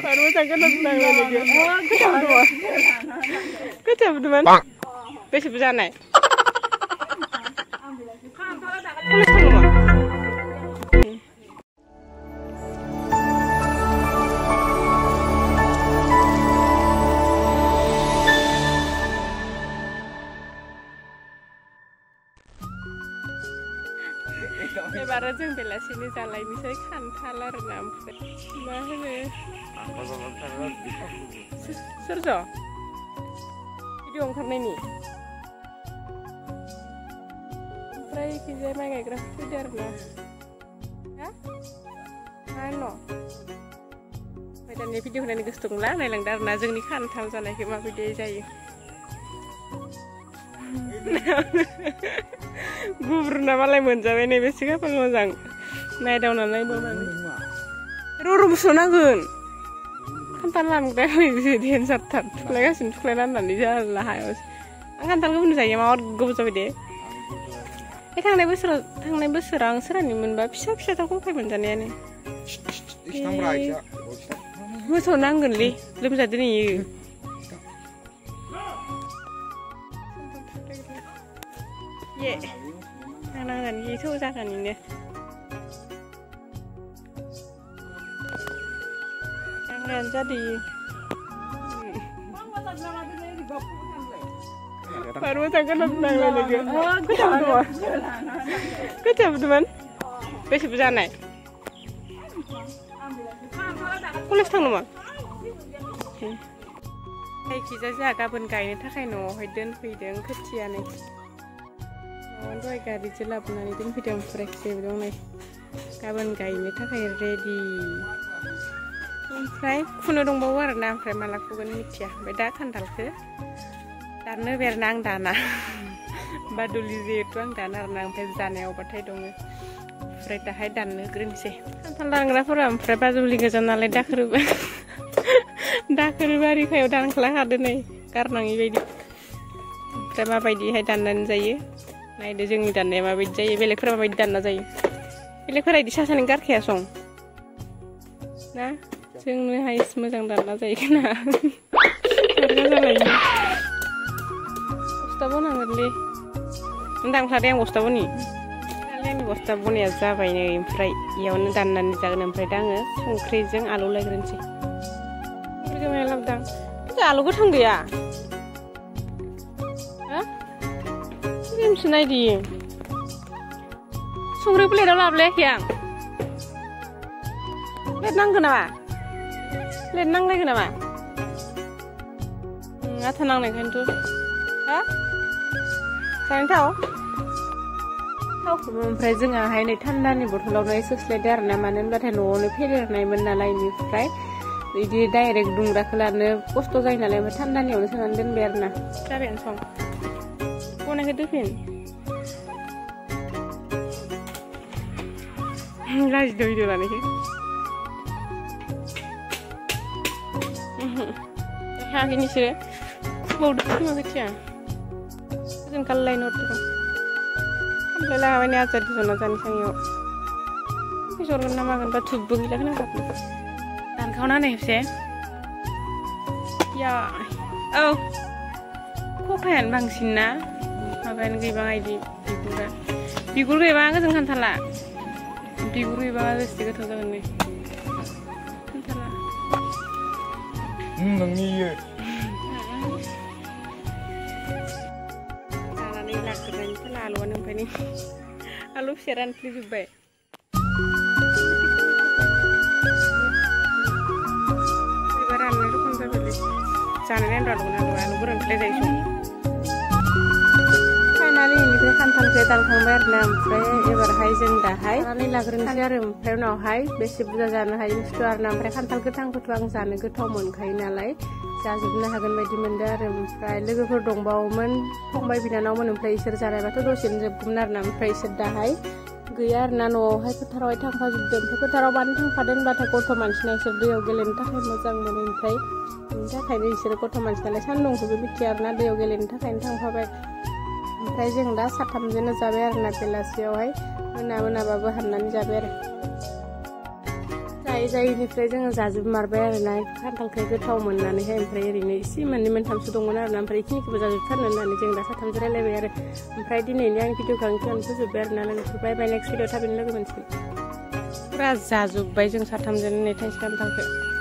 baru saja nonton lagi. Kecap teman. Besok berjalan. Baru जों बेलासिनि जालायनोसै खान्थाल आरोना ओमफ्राय मा होनो सोरज' भिडिअ ओंखारनायनि ओमफ्राय इखिजाय माइ गायग्रा फैदो आरोना मा होनो ओमफ्राय दानि भिडिअ होनायनि गोसो दंला नायलांदो आरोना जोंनि खान्थाल जानायखौ माबायदि जायो गुब्रुना मालाय मोनजाबाय नै बेसे खाफाल मोजां नायदावना नायदावनानै र' बुस'नांगोन खान्थाल लांग्रा देन जाथार थुख्लायगासिनो थुख्लायना होननानै जाला हायाव आं खान्थालखौ बुंनो जायो माबा गोबाव जाबाय दे बे थांनाय बोसोराव आं सोरानि मोनबा फिसा फिसाथार खंखाय मोनजानायानो मोसौनांगोनलै लोमजादो नैयो नांगोन गिथौ जागोननो नांगोन जादों baru saja nonton lagi. Kecap teman. Besok berjalan. Kulis थांनो मा? Kayak kita गाबोन गायनो थाखाय न'आवहाय दोनफैदों खोथियानो. दहाय गारिजों लाबोनानै दोनफैदों ओमफ्राय जेबो दं नै गाबोन गायनो थाखाय रेडि ओमफ्राय फुनो दंबावो आरोना ओमफ्राय माला फुगोन मिथिया ओमफ्राय दा खान्थालखौ दाननो बेरना आं दाना बादुलि जिहेतु आं दाना आरोना ओमफ्राय जानायावबाथाय दङ ओमफ्राय दाहाय दाननो ग्रोनोसै खान्थाल दानग्राफोरा ओमफ्राय बादुलि गोजा नालाय दाखोर बारिखायाव दानख्लाखादो नै गारनाङि बायदि ओमफ्राय माबायदिहाय दाननानै जायो नायदो जोंनि दाननाया माबायदि जायो बेलेगफोरा माबायदि दानना जायो बेलेगफोरा इदि सासानि गारखाया सं ना जोंनोहाय मोजां दानना जायो खोना जालायो बस्ता बनांगोनलै दांखादे आं बस्ता बनि आंनि बस्ता बनाया जाबाय नै ओमफ्राय इयावनो दाननानै जागोन ओमफ्राय दा आङो संख्रिजों आलु लायग्रोनोसै संख्रिजों माया लाबोदां आलु गोथां गैया Ini naik di, sumber play dah lah yang, lihat nang kenapa? Lihat nang lagi kenapa? Nggak tenang nih kan tuh, hah? Sayang tahu? Tahu oमफ्राय जोंहाहाय नै थान्दानि बथलावनो एसे स्लाइडार मानो होनबाथाय न'आवनो फेदेरनायमोन नालाय इनिफ्राय बिदि डाइरेक्ट दुंग्राखौ लानो खस्थ' जायो नालाय ओमफ्राय थान्दानियावनो सोनानै दोनबाय आरोना जाबायानो सम बनायखौ दोफिन लाजिदों भिडिअ लानायखौ हायाखै नोंसोरो बावदो खोमा खोथिया जों कालायनो हरदों खामफ्लाय लागाबाय नै आजादि जना जानि सांयाव फैसरगोन ना मागोन बा धुपबो गैला खोनांगाबनो दानखावना नै खेबसे या औ खखायानो बांसिन ना माबायानो गैबाङा इदि बिगुर गैबाङा गोजों खान्थाला बिगुर गैबाङा बेसे गोथाव जागोन नै खान्थाला नोंनि जानानै लाग्रोनायनि फाला आलुआनो ओमफ्राय नै आलु फिसा रानफ्लेजोब्बाय एबार राननाय रखम जाबायलै जानानै आलुआ आलु गोरानफ्राय जायो सं इनिफ्राय खान्थालखौ दानखांबाय आरोना ओमफ्राय एबारहाय जों दाहाय जानानै लाग्रोनोसै आरो ओमफ्राय उनावहाय बेसे बुरजा जानो हायो मिथियो आरोना ओमफ्राय खान्थाल गोथांखौथ' आं जानो गोथाव मोनखायो नालाय जाजोबनो हागोन बायदि मोनदों आरो ओमफ्राय लोगोफोर दंबावोमोन फंबाय बिनानावमोन ओमफ्राय इसोर जानायबाथ' दसेनो जोबगौमोन आरोना ओमफ्राय इसोर दाहाय गैया आरोना न'आवहाय फोथारावहाय थांफाजोबदों ओमफ्राय फोथाराव मानो थांफादों होनबाथाय गथ' मानसिना इसोर दैयाव गेलेनो थाखाय मोजां मोनो ओमफ्राय बेनि थाखायनो इसोरो गथ' मानसि नालाय सान्दुंखौबो मिथिया आरोना दैयाव गेलेनो थाखायनो थांफाबाय ओमफ्राय जों दा साथामजोंनो जाबाय आरोना बेलासियावहाय मोनाबाबो हाननानै जाबाय आरो जायनिफ्राय जोङो जाजोबमारबाय आरोना खान्थालखौ गोथाव मोननानैहाय ओमफ्राय ओरैनो एसे मोननै मोनथामसो दंमोन आरोना ओमफ्राय बेखिनिखौबो जाजोबथारनो होननानै जों दा साथामजों रायलायबाय आरो ओमफ्राय दिनैनि आंनि भिडिअखौ आं फोजोबबाय आरोना लोगोफोर बाय बाय नेक्स्ट भिडिअ थाबैनो लोगो मोनसिगोन। फुरा जाजोब्बाय जों साथामजों नै थाइसे खान्थालखौ।